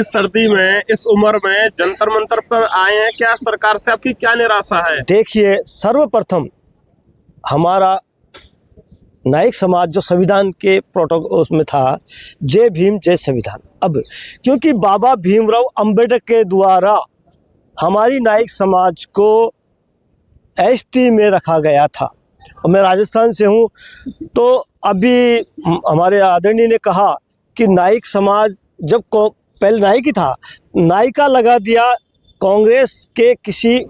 इस सर्दी में, इस उम्र में जंतर मंतर पर आए हैं, क्या सरकार से आपकी क्या निराशा है? देखिए, सर्वप्रथम हमारा नाइक समाज जो संविधान के प्रोटोकॉल उसमें था, जय भीम जय संविधान। अब क्योंकि बाबा भीमराव अंबेडकर के द्वारा हमारी नाइक समाज को एसटी में रखा गया था, और मैं राजस्थान से हूँ, तो अभी हमारे आदरणीय ने कहा कि नाइक समाज जब पहले नाइक ही था, नायिका लगा दिया कांग्रेस के किसी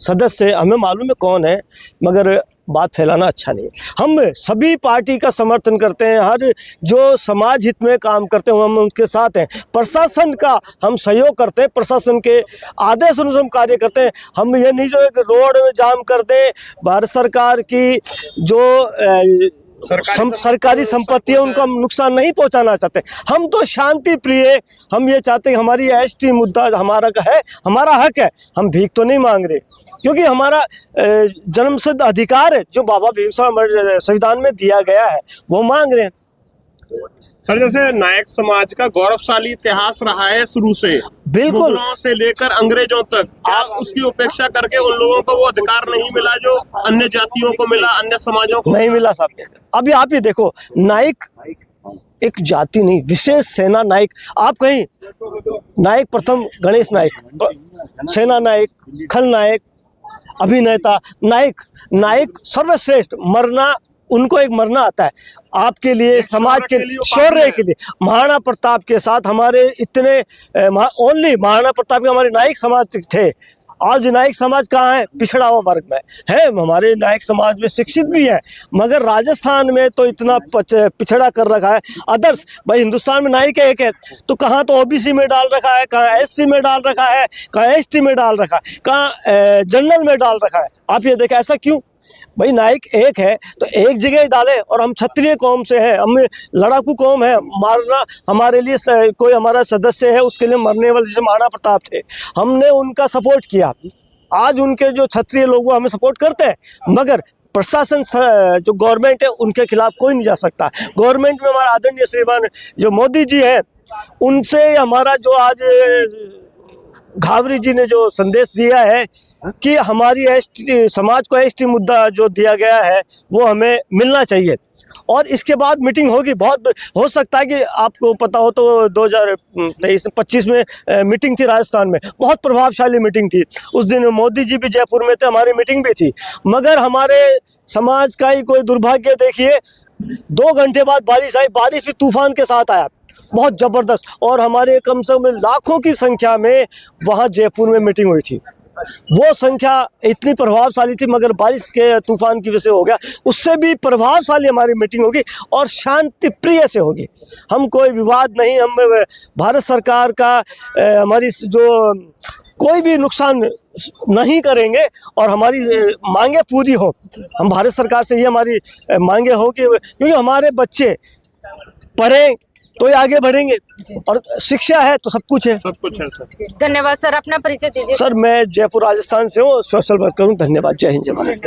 सदस्य, हमें मालूम है कौन है, मगर बात फैलाना अच्छा नहीं। हम सभी पार्टी का समर्थन करते हैं, हर जो समाज हित में काम करते हैं हम उनके साथ हैं। प्रशासन का हम सहयोग करते हैं, प्रशासन के आदेश अनुसार हम कार्य करते हैं। हम ये नहीं जो एक रोड में जाम कर दें, भारत सरकार की जो सरकारी संपत्ति है उनको हम नुकसान नहीं पहुंचाना चाहते। हम तो शांति प्रिय, हम ये चाहते हैं हमारी एसटी मुद्दा हमारा का है, हमारा हक है, हम भीख तो नहीं मांग रहे, क्योंकि हमारा जन्मसिद्ध अधिकार है जो बाबा भीमराव संविधान में दिया गया है, वो मांग रहे हैं। सर, जैसे नायक समाज का गौरवशाली इतिहास रहा है शुरू से, बिल्कुल, मुगलों से लेकर अंग्रेजों तक, क्या उसकी उपेक्षा करके उन लोगों को वो अधिकार नहीं मिला जो अन्य जातियों को मिला, अन्य समाजों को नहीं मिला? साहब, अभी आप ये देखो, नाइक एक जाति नहीं, विशेष सेना नायक। आप कहीं नायक प्रथम गणेश नायक, सेना नायक, खल नायक, अभिनेता नायक, नायक सर्वश्रेष्ठ। मरना उनको एक मरना आता है आपके लिए, समाज के लिए, शौर्य के लिए। महाराणा प्रताप के साथ हमारे इतने ओनली महाराणा प्रताप के हमारे नायक समाज थे। आज नायक समाज कहाँ है? पिछड़ा हुआ वर्ग में है। हमारे नायक समाज में शिक्षित भी है, मगर राजस्थान में तो इतना पिछड़ा कर रखा है। अदर्स भाई, हिंदुस्तान में नायक एक है तो कहाँ तो ओबीसी में डाल रखा है, कहाँ एससी में डाल रखा है, कहाँ एसटी में डाल रखा है, कहाँ जनरल में डाल रखा है। आप ये देखें, ऐसा क्यों? भाई नायक एक है तो एक जगह ही डाले। और हम क्षत्रिय कौम से हैं, हम लड़ाकू कौम है, मारना हमारे लिए कोई हमारा सदस्य है उसके लिए मरने वाले, जैसे महाराणा प्रताप थे, हमने उनका सपोर्ट किया। आज उनके जो क्षत्रिय लोग हमें सपोर्ट करते हैं, मगर प्रशासन जो गवर्नमेंट है उनके खिलाफ कोई नहीं जा सकता। गवर्नमेंट में हमारा आदरणीय श्रीमान जो मोदी जी हैं, उनसे हमारा जो आज घावरी जी ने जो संदेश दिया है कि हमारी एसटी समाज को एसटी मुद्दा जो दिया गया है वो हमें मिलना चाहिए। और इसके बाद मीटिंग होगी, बहुत हो सकता है कि आपको पता हो तो 2023-25 में मीटिंग थी राजस्थान में, बहुत प्रभावशाली मीटिंग थी। उस दिन मोदी जी भी जयपुर में थे, हमारी मीटिंग भी थी, मगर हमारे समाज का ही कोई दुर्भाग्य, देखिए 2 घंटे बाद बारिश आई, बारिश भी तूफान के साथ आया, बहुत ज़बरदस्त। और हमारे कम से कम लाखों की संख्या में वहाँ जयपुर में मीटिंग हुई थी। वो संख्या इतनी प्रभावशाली थी, मगर बारिश के तूफान की वजह से हो गया। उससे भी प्रभावशाली हमारी मीटिंग होगी और शांति प्रिय से होगी। हम कोई विवाद नहीं, हम भारत सरकार का हमारी जो कोई भी नुकसान नहीं करेंगे और हमारी मांगे पूरी हो। हम भारत सरकार से ये हमारी मांगे हो कि क्योंकि हमारे बच्चे पढ़ें तो ये आगे बढ़ेंगे, और शिक्षा है तो सब कुछ है। सब कुछ है सर। धन्यवाद सर, अपना परिचय दीजिए। सर, मैं जयपुर राजस्थान से हूँ, सोशल वर्कर हूँ। धन्यवाद, जय हिंद, जय भारत।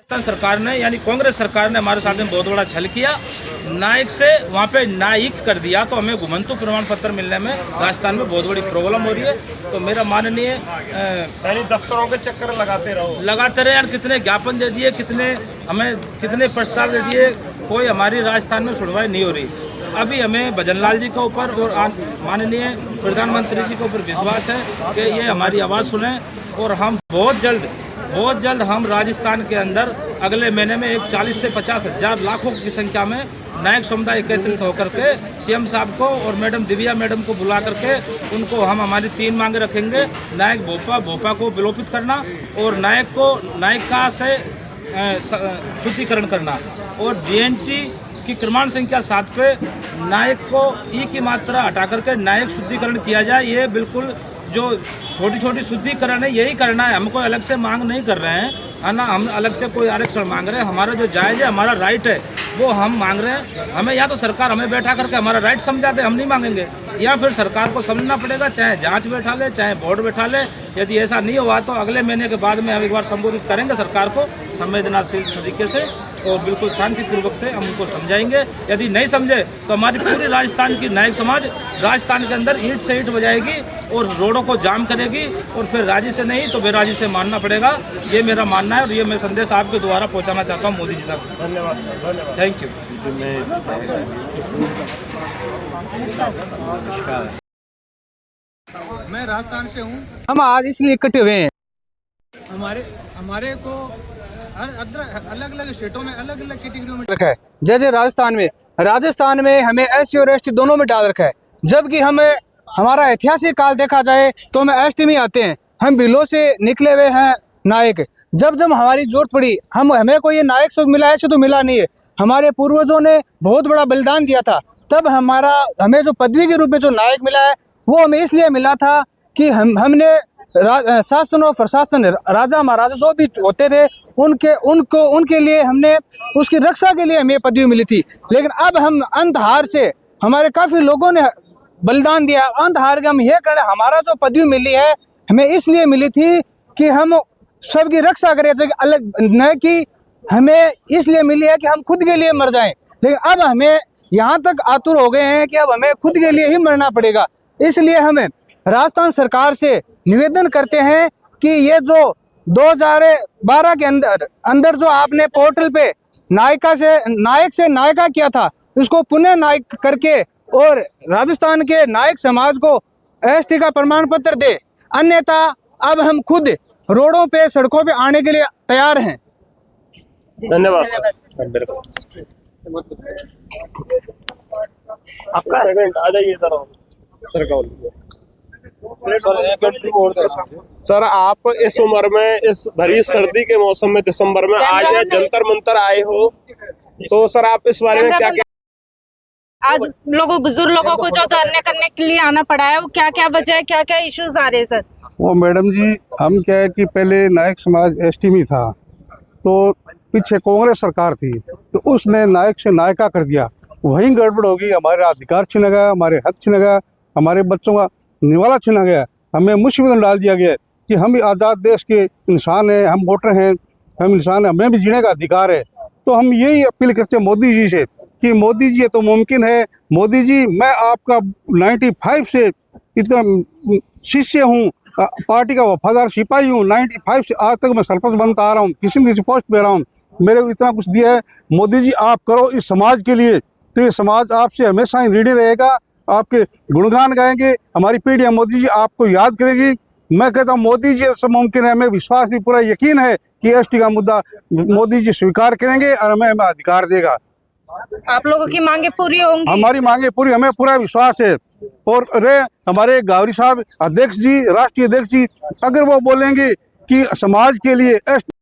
राजस्थान सरकार ने यानी कांग्रेस सरकार ने हमारे साथ में बहुत बड़ा छल किया, नायक से वहाँ पे नाइक कर दिया, तो हमें घुमंतु प्रमाण पत्र मिलने में राजस्थान में बहुत बड़ी प्रॉब्लम हो रही है। तो मेरा माननीय पहले दफ्तरों के चक्कर लगाते रहे यार, कितने ज्ञापन दे दिए, कितने प्रस्ताव दे दिए, कोई हमारी राजस्थान में सुनवाई नहीं हो रही। अभी हमें भजनलाल जी के ऊपर और माननीय प्रधानमंत्री जी के ऊपर विश्वास है कि ये हमारी आवाज़ सुने, और हम बहुत जल्द हम राजस्थान के अंदर अगले महीने में एक 40 से 50 हज़ार लाखों की संख्या में नायक समुदाय एकत्रित होकर के सीएम साहब को और मैडम दिव्या मैडम को बुला करके उनको हम हमारी 3 मांगे रखेंगे। नायक भोपा को विलोपित करना, और नायिका से शुद्धिकरण करना, और जीएनटी की क्रमांक संख्या 7 पे नायक को ई की मात्रा हटा करके नायक शुद्धिकरण किया जाए। ये बिल्कुल जो छोटी शुद्धिकरण है यही करना है, हम कोई अलग से मांग नहीं कर रहे हैं, है ना, हम अलग से कोई आरक्षण मांग रहे हैं। हमारा जो जायज़ है, हमारा राइट है, वो हम मांग रहे हैं। हमें या तो सरकार हमें बैठा करके हमारा राइट समझा दे, हम नहीं मांगेंगे, या फिर सरकार को समझना पड़ेगा, चाहे जांच बैठा ले, चाहे बोर्ड बैठा ले। यदि ऐसा नहीं हुआ तो अगले महीने के बाद में हम एक बार संबोधित करेंगे सरकार को संवेदनशील तरीके से और बिल्कुल शांतिपूर्वक से हम उनको समझाएंगे। यदि नहीं समझे तो हमारी पूरी राजस्थान की नायक समाज राजस्थान के अंदर ईंट से ईंट बजाएगी और रोडों को जाम करेगी और फिर राजी से नहीं तो बेराजी से मानना पड़ेगा। ये मेरा मानना है और ये मैं संदेश आपके द्वारा पहुंचाना चाहता हूं मोदी जी तक। धन्यवाद सर, धन्यवाद। Thank you. मैं राजस्थान से हूँ। हम आज इसलिए इकट्ठे हुए हैं, हमारे को अलग अलग स्टेटों में अलग अलग कैटेगरियों में रखा है। जैसे राजस्थान में हमें SC और ST दोनों में डाल रखा है, जबकि हमें हमारा ऐतिहासिक काल देखा जाए तो हम ST में आते हैं। हम बिलों से निकले हुए हैं नायक। जब हमारी जरूरत पड़ी हमें कोई ये नायक सब मिला, ऐसे तो मिला नहीं है। हमारे पूर्वजों ने बहुत बड़ा बलिदान दिया था, तब हमें जो पदवी के रूप में जो नायक मिला है वो हमें इसलिए मिला था कि हमने शासन और प्रशासन, राजा महाराजा जो भी होते थे उनके लिए हमने उसकी रक्षा के लिए हमें पदवी मिली थी। लेकिन अब हम अंत हार से, हमारे काफी लोगों ने बलिदान दिया, अंत हार के हम ये करें, हमारा जो पदवी मिली है हमें इसलिए मिली थी कि हम सबकी रक्षा करें, अलग न कि हमें इसलिए मिली है कि हम खुद के लिए मर जाएं। लेकिन अब हमें यहाँ तक आतुर हो गए हैं कि अब हमें खुद के लिए ही मरना पड़ेगा। इसलिए हमें राजस्थान सरकार से निवेदन करते हैं कि ये जो 2012 के अंदर जो आपने पोर्टल पे नायक से नायिका किया था, उसको पुनः नायक करके और राजस्थान के नायक समाज को ST का प्रमाण पत्र दे, अन्यथा अब हम खुद रोडों पे, सड़कों पे आने के लिए तैयार हैं। धन्यवाद सर। आपका सेकंड आ जाइए सर, आप इस उम्र में, इस भरी सर्दी के मौसम में, दिसंबर में आज जंतर मंतर आए हो, तो सर आप इस बारे में क्या आज बुजुर्ग लोगों को जो धरने करने के लिए आना पड़ा है, वो क्या क्या वजह है, क्या क्या इश्यूज आ रहे हैं सर? वो मैडम जी, हम क्या है कि पहले नायक समाज ST में था, तो पीछे कांग्रेस सरकार थी तो उसने नायक से नायिका कर दिया, वहीं गड़बड़ होगी। हमारे अधिकार छीना गया, हमारे हक छीना गया, हमारे बच्चों का निवाला छीना गया, हमें मुसीबत में डाल दिया गया कि हम भी आज़ाद देश के इंसान हैं, हम वोटर हैं, हम इंसान हैं, हमें भी जीने का अधिकार है। तो हम यही अपील करते हैं मोदी जी से कि मोदी जी ये तो मुमकिन है, मोदी जी मैं आपका 95 से इतना शिष्य हूँ, पार्टी का वफादार सिपाही हूँ, 95 से आज तक मैं सरपंच बनता आ रहा हूँ, किसी न किसी पोस्ट पे रहा हूँ, मेरे को इतना कुछ दिया है। मोदी जी आप करो इस समाज के लिए, तो ये समाज आपसे हमेशा ही ऋणी रहेगा, आपके गुणगान गाएंगे, हमारी पीढ़ियाँ मोदी जी आपको याद करेगी। मैं कहता हूँ मोदी जी सब मुमकिन है, हमें विश्वास भी पूरा यकीन है कि ST का मुद्दा मोदी जी स्वीकार करेंगे और हमें अधिकार देगा। आप लोगों की मांगे पूरी होंगी? हमारी मांगे पूरी, हमें पूरा विश्वास है। और हमारे गावरी साहब अध्यक्ष जी, राष्ट्रीय अध्यक्ष जी, अगर वो बोलेंगे कि समाज के लिए